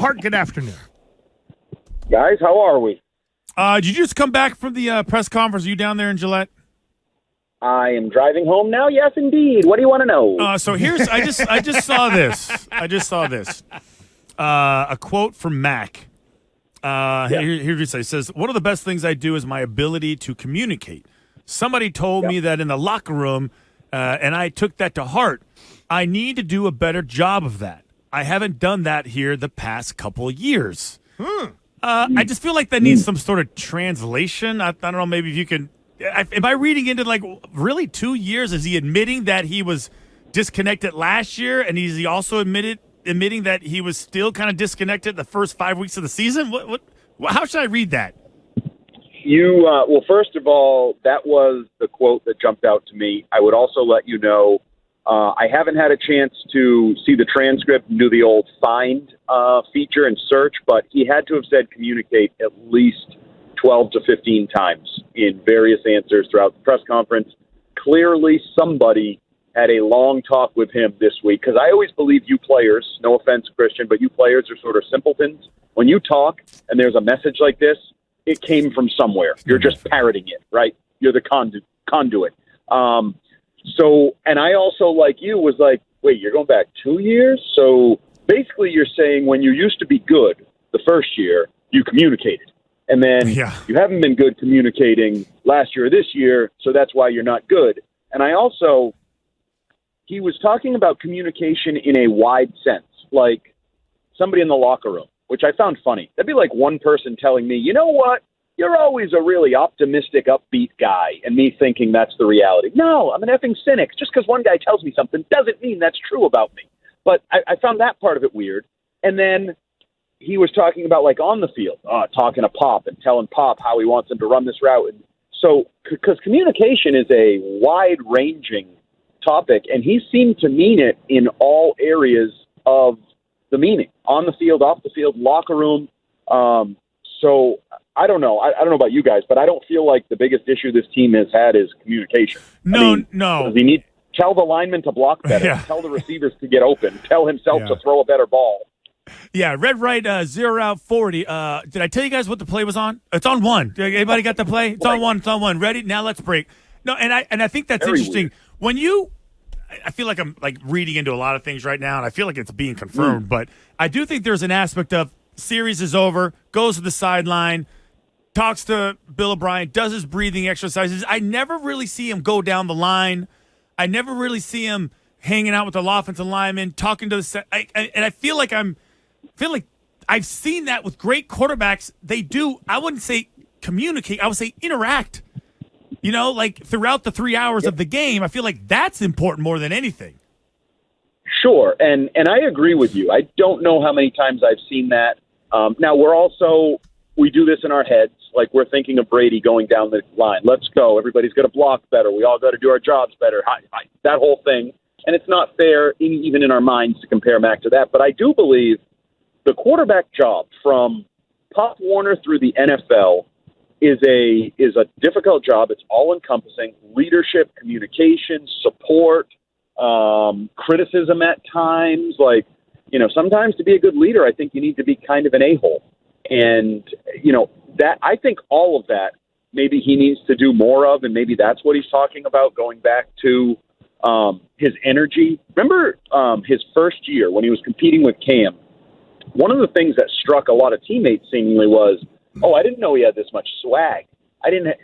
Hart, good afternoon. Guys, how are we? Did you just come back from the press conference? Are you down there in Gillette? I am driving home now. Yes, indeed. What do you want to know? So here's I just saw this. A quote from Mac. Here's what it says. One of the best things I do is my ability to communicate. Somebody told me that in the locker room, and I took that to heart. I need to do a better job of that. I haven't done that here the past couple of years. I just feel like that needs some sort of translation. I don't know, maybe if you can. Am I reading into, like, really 2 years? Is he admitting that he was disconnected last year, and is he also admitting that he was still kind of disconnected the first 5 weeks of the season? How should I read that? Well, first of all, that was the quote that jumped out to me. I would also let you know I haven't had a chance to see the transcript and do the old find feature and search, but he had to have said communicate at least 12 to 15 times in various answers throughout the press conference. Clearly, somebody had a long talk with him this week, because I always believe you players, no offense, Christian, but you players are sort of simpletons. When you talk and there's a message like this, it came from somewhere. You're just parroting it, right? You're the conduit. And I also, like you, was like, wait, you're going back 2 years? So basically you're saying when you used to be good the first year, you communicated. And then you haven't been good communicating last year or this year, so that's why you're not good. And he was talking about communication in a wide sense, like somebody in the locker room, which I found funny. That'd be like one person telling me, you know what, you're always a really optimistic, upbeat guy, and me thinking that's the reality. No, I'm an effing cynic. Just because one guy tells me something doesn't mean that's true about me. But I found that part of it weird. And then he was talking about, like, on the field, talking to Pop and telling Pop how he wants him to run this route. And so, because communication is a wide-ranging topic, and he seemed to mean it in all areas of the meaning, on the field, off the field, locker room. So I don't know. I don't know about you guys, but I don't feel like the biggest issue this team has had is communication. No. Does he need tell the linemen to block better, tell the receivers to get open, tell himself to throw a better ball? Yeah, red right, 0 out 40. Did I tell you guys what the play was on? It's on one. Anybody got the play? It's on one. It's on one. Ready? Now let's break. No, and I think that's very interesting. Weird. I feel like I'm like reading into a lot of things right now, and I feel like it's being confirmed. But I do think there's an aspect of series is over, goes to the sideline, talks to Bill O'Brien, does his breathing exercises. I never really see him go down the line. I never really see him hanging out with the offensive lineman, talking to the set. And I feel like I've seen that with great quarterbacks. They do, I wouldn't say communicate, I would say interact. You know, like throughout the 3 hours of the game, I feel like that's important more than anything. Sure, and I agree with you. I don't know how many times I've seen that. Now, we do this in our heads. Like, we're thinking of Brady going down the line. Let's go. Everybody's got to block better. We all got to do our jobs better. That whole thing. And it's not fair, even in our minds, to compare Mac to that. But I do believe the quarterback job from Pop Warner through the NFL is a difficult job. It's all-encompassing. Leadership, communication, support, criticism at times. Like, sometimes to be a good leader, I think you need to be kind of an a-hole. And, that I think all of that maybe he needs to do more of, and maybe that's what he's talking about, going back to his energy. Remember his first year when he was competing with Cam, one of the things that struck a lot of teammates seemingly was, I didn't know he had this much swag.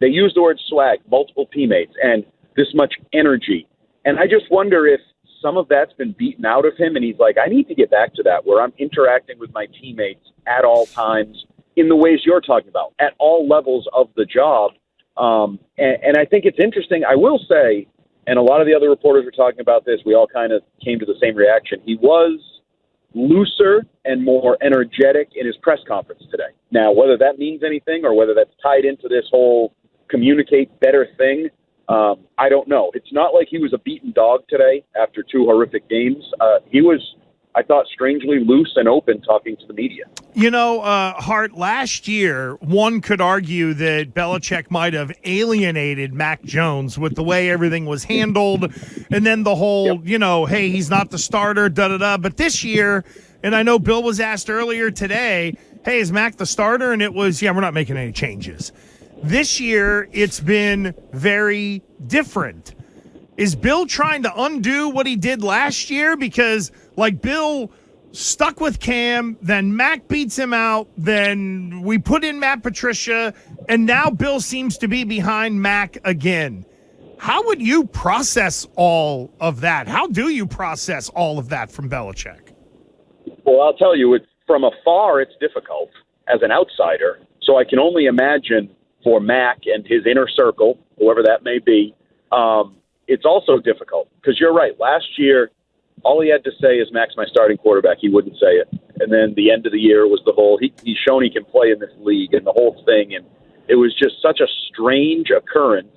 They used the word swag, multiple teammates, and this much energy. And I just wonder if some of that's been beaten out of him, and he's like, I need to get back to that, where I'm interacting with my teammates at all times in the ways you're talking about, at all levels of the job. And I think it's interesting. I will say, and a lot of the other reporters were talking about this, we all kind of came to the same reaction. He was looser and more energetic in his press conference today. Now, whether that means anything or whether that's tied into this whole communicate better thing, I don't know. It's not like he was a beaten dog today after two horrific games. He was, I thought, strangely loose and open talking to the media. Hart, last year, one could argue that Belichick might have alienated Mac Jones with the way everything was handled. And then the whole, hey, he's not the starter, da-da-da. But this year, And I know Bill was asked earlier today, hey, is Mac the starter? And it was, yeah, we're not making any changes. This year, it's been very different. Is Bill trying to undo what he did last year? Because, like, Bill stuck with Cam, then Mac beats him out, then we put in Matt Patricia, and now Bill seems to be behind Mac again. How would you process all of that? How do you process all of that from Belichick? Well, I'll tell you, from afar, it's difficult as an outsider. So I can only imagine for Mac and his inner circle, whoever that may be, it's also difficult. Because you're right, last year, all he had to say is, Mac's my starting quarterback. He wouldn't say it. And then the end of the year was the whole, he's shown he can play in this league and the whole thing. And it was just such a strange occurrence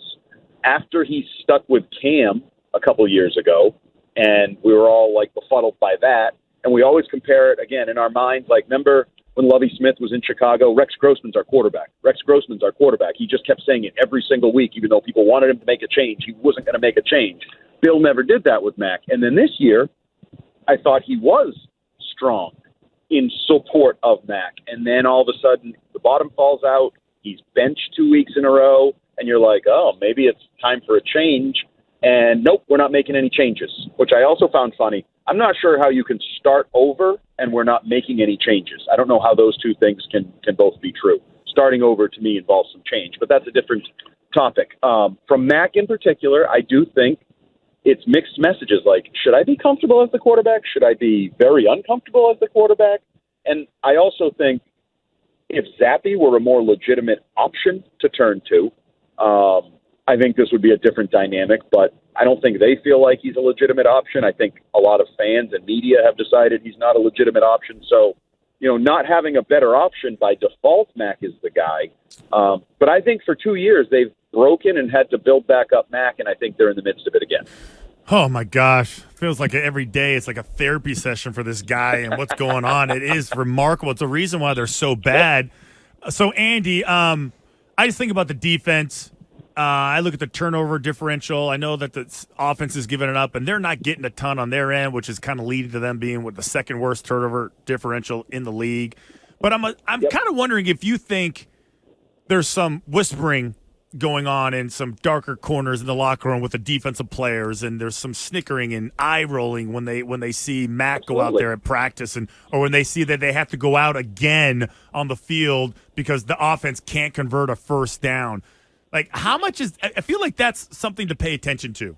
after he stuck with Cam a couple years ago. And we were all like befuddled by that. And we always compare it again in our minds. Like, remember when Lovie Smith was in Chicago? Rex Grossman's our quarterback. Rex Grossman's our quarterback. He just kept saying it every single week, even though people wanted him to make a change. He wasn't going to make a change. Bill never did that with Mac. And then this year, I thought he was strong in support of Mac. And then all of a sudden, the bottom falls out. He's benched 2 weeks in a row. And you're like, oh, maybe it's time for a change. And nope, we're not making any changes, which I also found funny. I'm not sure how you can start over and we're not making any changes. I don't know how those two things can both be true. Starting over, to me, involves some change, but that's a different topic. From Mac in particular, I do think it's mixed messages. Like, should I be comfortable as the quarterback? Should I be very uncomfortable as the quarterback? And I also think if Zappy were a more legitimate option to turn to, I think this would be a different dynamic, but I don't think they feel like he's a legitimate option. I think a lot of fans and media have decided he's not a legitimate option. So, not having a better option by default, Mac is the guy. But I think for 2 years they've broken and had to build back up Mac, and I think they're in the midst of it again. Oh, my gosh. Feels like every day it's like a therapy session for this guy and what's going on. It is remarkable. It's the reason why they're so bad. So, Andy, I just think about the defense. I look at the turnover differential. I know that the offense is giving it up, and they're not getting a ton on their end, which is kind of leading to them being with the second worst turnover differential in the league. But I'm kind of wondering if you think there's some whispering going on in some darker corners in the locker room with the defensive players, and there's some snickering and eye rolling when they see Mac go out there at practice, or when they see that they have to go out again on the field because the offense can't convert a first down. Like, how much I feel like that's something to pay attention to.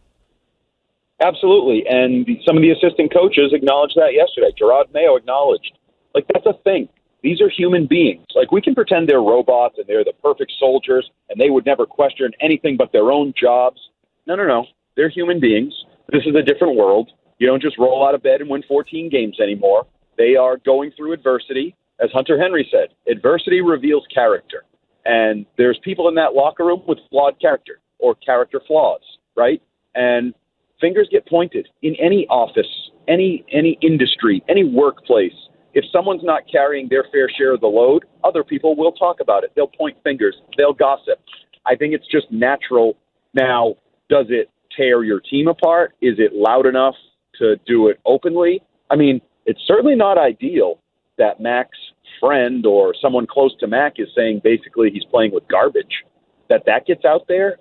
Absolutely. And some of the assistant coaches acknowledged that yesterday. Gerard Mayo acknowledged, like, that's a thing. These are human beings. Like, we can pretend they're robots and they're the perfect soldiers and they would never question anything but their own jobs. No. They're human beings. This is a different world. You don't just roll out of bed and win 14 games anymore. They are going through adversity. As Hunter Henry said, adversity reveals character. And there's people in that locker room with flawed character or character flaws, right? And fingers get pointed in any office, any industry, any workplace. If someone's not carrying their fair share of the load, other people will talk about it. They'll point fingers. They'll gossip. I think it's just natural. Now, does it tear your team apart? Is it loud enough to do it openly? I mean, it's certainly not ideal that Mac's friend or someone close to Mac is saying basically he's playing with garbage. That gets out there.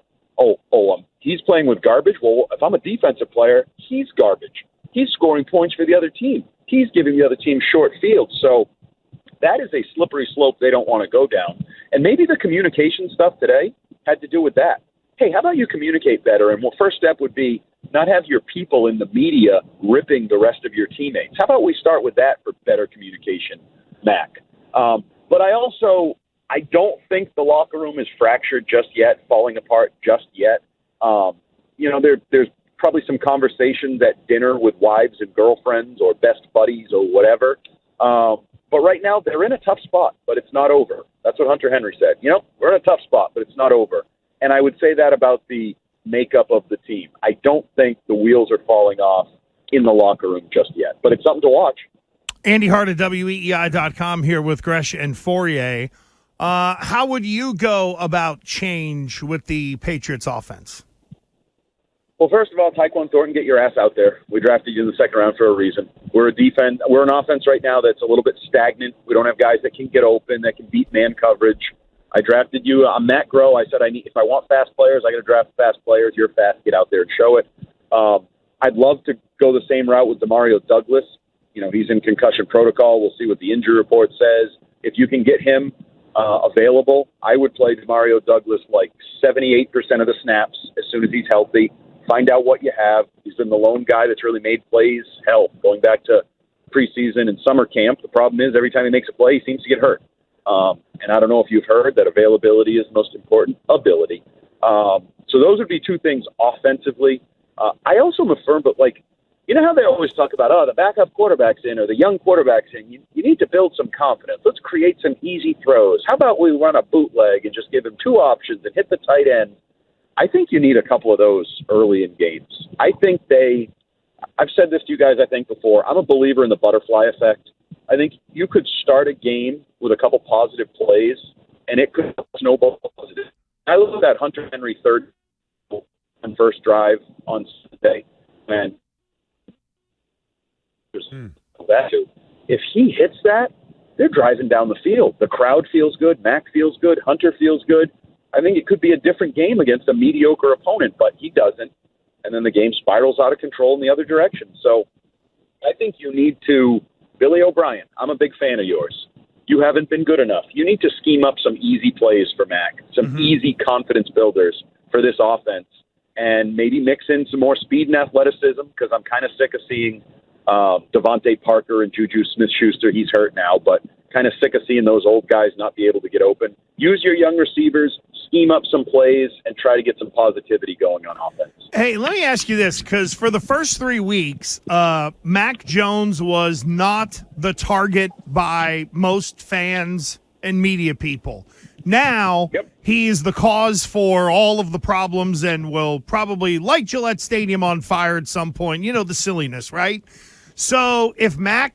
He's playing with garbage. Well, if I'm a defensive player, he's garbage. He's scoring points for the other team. He's giving the other team short field. So that is a slippery slope they don't want to go down. And maybe the communication stuff today had to do with that. Hey, how about you communicate better? And first step would be not have your people in the media ripping the rest of your teammates. How about we start with that for better communication, Mac? But I don't think the locker room is fractured just yet, falling apart just yet. There's probably some conversations at dinner with wives and girlfriends or best buddies or whatever. But right now they're in a tough spot, but it's not over. That's what Hunter Henry said. We're in a tough spot, but it's not over. And I would say that about the makeup of the team. I don't think the wheels are falling off in the locker room just yet, but it's something to watch. Andy Hart at WEEI.com here with Gresh and Fourier. How would you go about change with the Patriots offense? Well, first of all, Tyquan Thornton, get your ass out there. We drafted you in the second round for a reason. We're an offense right now that's a little bit stagnant. We don't have guys that can get open, that can beat man coverage. I drafted you. I'm Matt Groh. I said if I want fast players, I got to draft fast players. You're fast. Get out there and show it. I'd love to go the same route with Demario Douglas. He's in concussion protocol. We'll see what the injury report says. If you can get him available, I would play Demario Douglas like 78% of the snaps as soon as he's healthy. Find out what you have. He's been the lone guy that's really made plays, going back to preseason and summer camp. The problem is every time he makes a play, he seems to get hurt. And I don't know if you've heard that availability is the most important ability. So those would be two things offensively. I also am a firm, but how they always talk about, the backup quarterback's in or the young quarterback's in. You need to build some confidence. Let's create some easy throws. How about we run a bootleg and just give him two options and hit the tight end? I think you need a couple of those early in games. I've said this to you guys, I think, before. I'm a believer in the butterfly effect. I think you could start a game with a couple positive plays, and it could snowball positive. I looked at Hunter Henry third and first drive on Sunday, and if he hits that, they're driving down the field. The crowd feels good. Mac feels good. Hunter feels good. I think it could be a different game against a mediocre opponent, but he doesn't. And then the game spirals out of control in the other direction. So I think you need to, Billy O'Brien, I'm a big fan of yours. You haven't been good enough. You need to scheme up some easy plays for Mac, some easy confidence builders for this offense, and maybe mix in some more speed and athleticism, because I'm kind of sick of seeing Devontae Parker and Juju Smith-Schuster. He's hurt now, but kind of sick of seeing those old guys not be able to get open. Use your young receivers, scheme up some plays, and try to get some positivity going on offense. Hey, let me ask you this, because for the first 3 weeks, Mac Jones was not the target by most fans and media people. Now, he is the cause for all of the problems and will probably light Gillette Stadium on fire at some point. The silliness, right? So if Mac,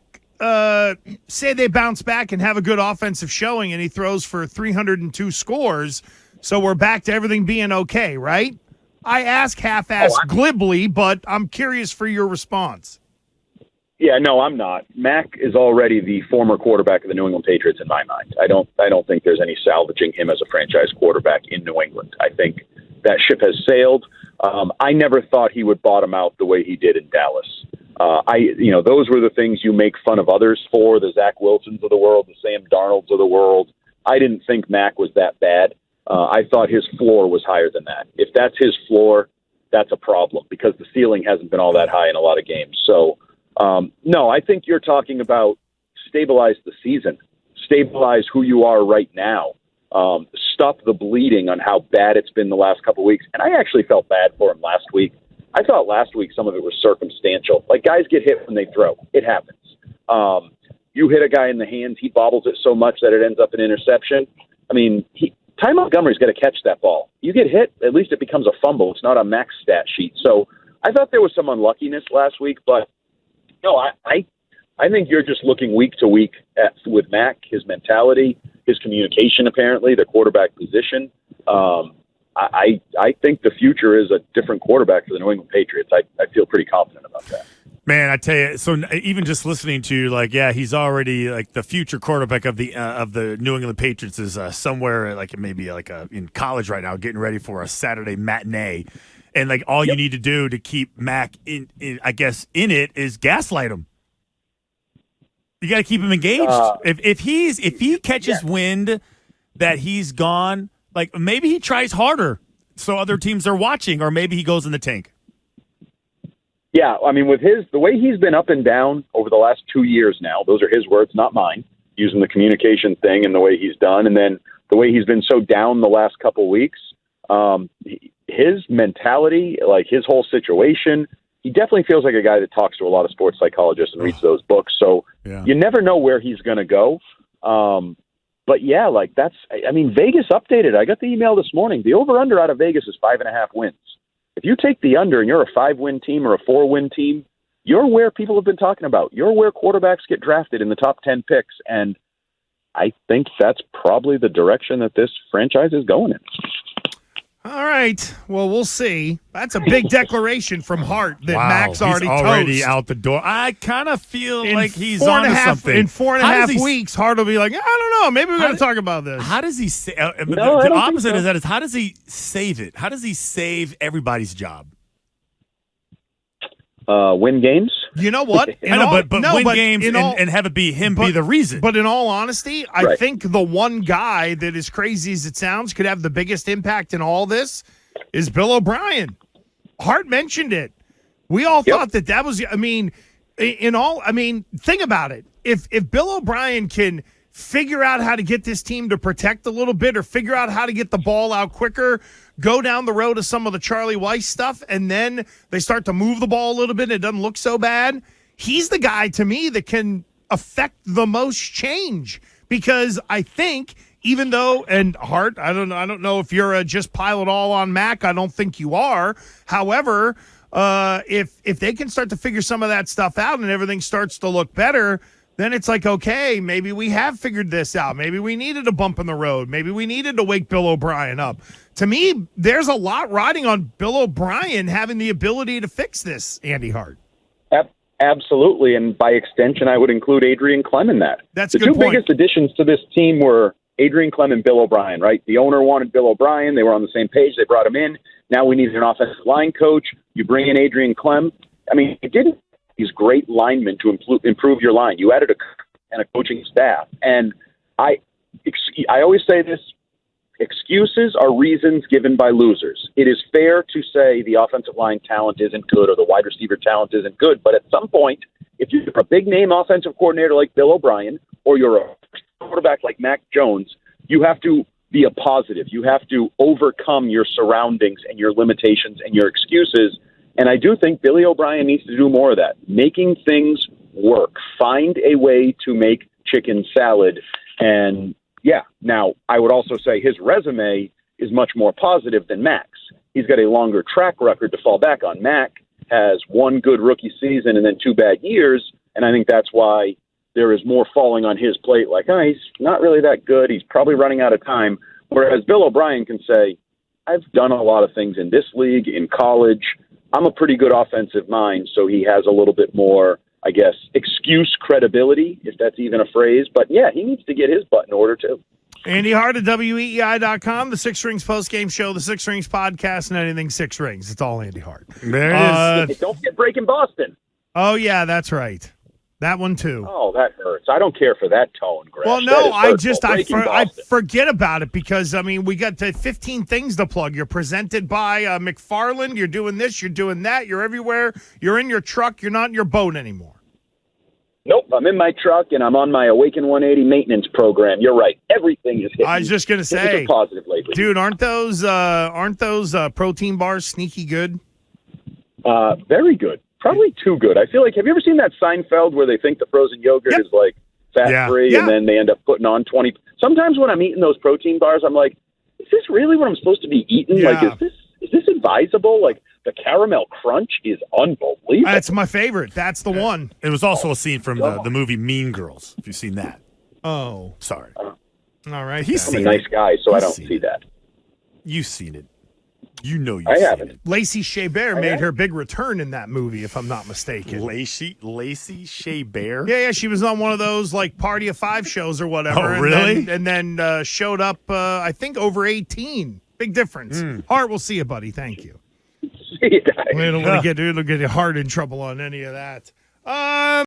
say they bounce back and have a good offensive showing and he throws for 302 scores, so we're back to everything being okay, right? I ask half-assed glibly, but I'm curious for your response. Yeah, no, I'm not. Mac is already the former quarterback of the New England Patriots in my mind. I don't think there's any salvaging him as a franchise quarterback in New England. I think that ship has sailed. I never thought he would bottom out the way he did in Dallas. Those were the things you make fun of others for, the Zach Wilsons of the world, the Sam Darnolds of the world. I didn't think Mac was that bad. I thought his floor was higher than that. If that's his floor, that's a problem, because the ceiling hasn't been all that high in a lot of games. So, no, I think you're talking about stabilize the season, stabilize who you are right now, stop the bleeding on how bad it's been the last couple of weeks. And I actually felt bad for him last week. I thought last week some of it was circumstantial. Like, guys get hit when they throw. It happens. You hit a guy in the hands, he bobbles it so much that it ends up an interception. I mean, Ty Montgomery's got to catch that ball. You get hit, at least it becomes a fumble. It's not a max stat sheet. So I thought there was some unluckiness last week, but no, I think you're just looking week to week with Mac, his mentality, his communication, apparently, the quarterback position. I think the future is a different quarterback for the New England Patriots. I feel pretty confident about that. Man, I tell you, so even just listening to you, he's already the future quarterback of the New England Patriots is somewhere in college right now, getting ready for a Saturday matinee, and all you need to do to keep Mac in it is gaslight him. You got to keep him engaged. If he catches wind that he's gone, maybe he tries harder so other teams are watching, or maybe he goes in the tank. Yeah, I mean, with the way he's been up and down over the last 2 years now, those are his words, not mine, using the communication thing and the way he's done, and then the way he's been so down the last couple weeks, his mentality, his whole situation, he definitely feels like a guy that talks to a lot of sports psychologists and reads those books, so you never know where he's going to go. But yeah, Vegas updated. I got the email this morning. The over-under out of Vegas is 5.5 wins. If you take the under and you're a 5-win team or a 4-win team, you're where people have been talking about. You're where quarterbacks get drafted in the top 10 picks. And I think that's probably the direction that this franchise is going in. All right. Well, we'll see. That's a big declaration from Hart that Wow, Mac's already he's already toast. out the door. I kind of feel like he's four and on a half, something. In 4.5 he weeks, Hart will be like, I don't know. Maybe we got to talk about this. How does he say? I The don't think opposite so. is that is how does he save it? How does he save everybody's job? Win games. You know what? I know, but win games in and have it be him be the reason. But in all honesty, I Right. think the one guy that, as crazy as it sounds, could have the biggest impact in all this is Bill O'Brien. Hart mentioned it. We all thought that was, I mean, think about it. If Bill O'Brien can figure out how to get this team to protect a little bit or figure out how to get the ball out quicker, go down the road of some of the Charlie Weiss stuff, and then they start to move the ball a little bit and it doesn't look so bad, he's the guy to me that can affect the most change. Because I think, even though, and Hart, I don't know if you're just pile it all on Mac. I don't think you are. However, if they can start to figure some of that stuff out and everything starts to look better, then it's like, okay, maybe we have figured this out. Maybe we needed a bump in the road. Maybe we needed to wake Bill O'Brien up. To me, there's a lot riding on Bill O'Brien having the ability to fix this, Andy Hart. Absolutely, and by extension, I would include Adrian Clem in that. That's the a good two point. biggest additions to this team were Adrian Clem and Bill O'Brien, right? The owner wanted Bill O'Brien. They were on the same page. They brought him in. Now we needed an offensive line coach. You bring in Adrian Clem. I mean, you didn't these great linemen to improve your line. You added a coaching staff. And I always say this, excuses are reasons given by losers. It is fair to say the offensive line talent isn't good or the wide receiver talent isn't good, but at some point, if you're a big-name offensive coordinator like Bill O'Brien or you're a quarterback like Mac Jones, you have to be a positive. You have to overcome your surroundings and your limitations and your excuses. And I do think Billy O'Brien needs to do more of that, making things work. Find a way to make chicken salad. And, yeah, now I would also say his resume is much more positive than Mac's. He's got a longer track record to fall back on. Mac has one good rookie season and then 2 bad years, and I think that's why there is more falling on his plate, like, he's not really that good. He's probably running out of time. Whereas Bill O'Brien can say, I've done a lot of things in this league, in college. I'm a pretty good offensive mind, so he has a little bit more, I guess, excuse credibility, if that's even a phrase. But, yeah, he needs to get his butt in order, too. Andy Hart at WEEI.com, the Six Rings postgame show, the Six Rings podcast, and anything Six Rings. It's all Andy Hart. There it is. Don't forget Breaking Boston. Oh, yeah, that's right. That one, too. Oh, that hurts. I don't care for that tone, Greg. Well, no, I forget about it because, I mean, we got 15 things to plug. You're presented by McFarland. You're doing this. You're doing that. You're everywhere. You're in your truck. You're not in your boat anymore. Nope, I'm in my truck, and I'm on my Awaken 180 maintenance program. You're right. Everything is hitting. I was just going to say, positive lately. Dude, aren't those protein bars sneaky good? Very good. Probably too good. I feel like, have you ever seen that Seinfeld where they think the frozen yogurt is like fat-free and then they end up putting on 20? Sometimes when I'm eating those protein bars, I'm like, is this really what I'm supposed to be eating? Yeah. Like, is this advisable? Like, the caramel crunch is unbelievable. That's my favorite. That's the one. It was also a scene from the movie Mean Girls, if you've seen that. Oh. Sorry. All right. I'm a nice guy, so I don't see that. You've seen it. You know you've I seen haven't. it. Lacey Chabert made her big return in that movie, if I'm not mistaken. Lacey Chabert? Yeah, she was on one of those like Party of Five shows or whatever. Oh, really? And then showed up, I think, over 18. Big difference. Hart, we'll see you, buddy. Thank you. See you guys. We don't want to get Hart in trouble on any of that.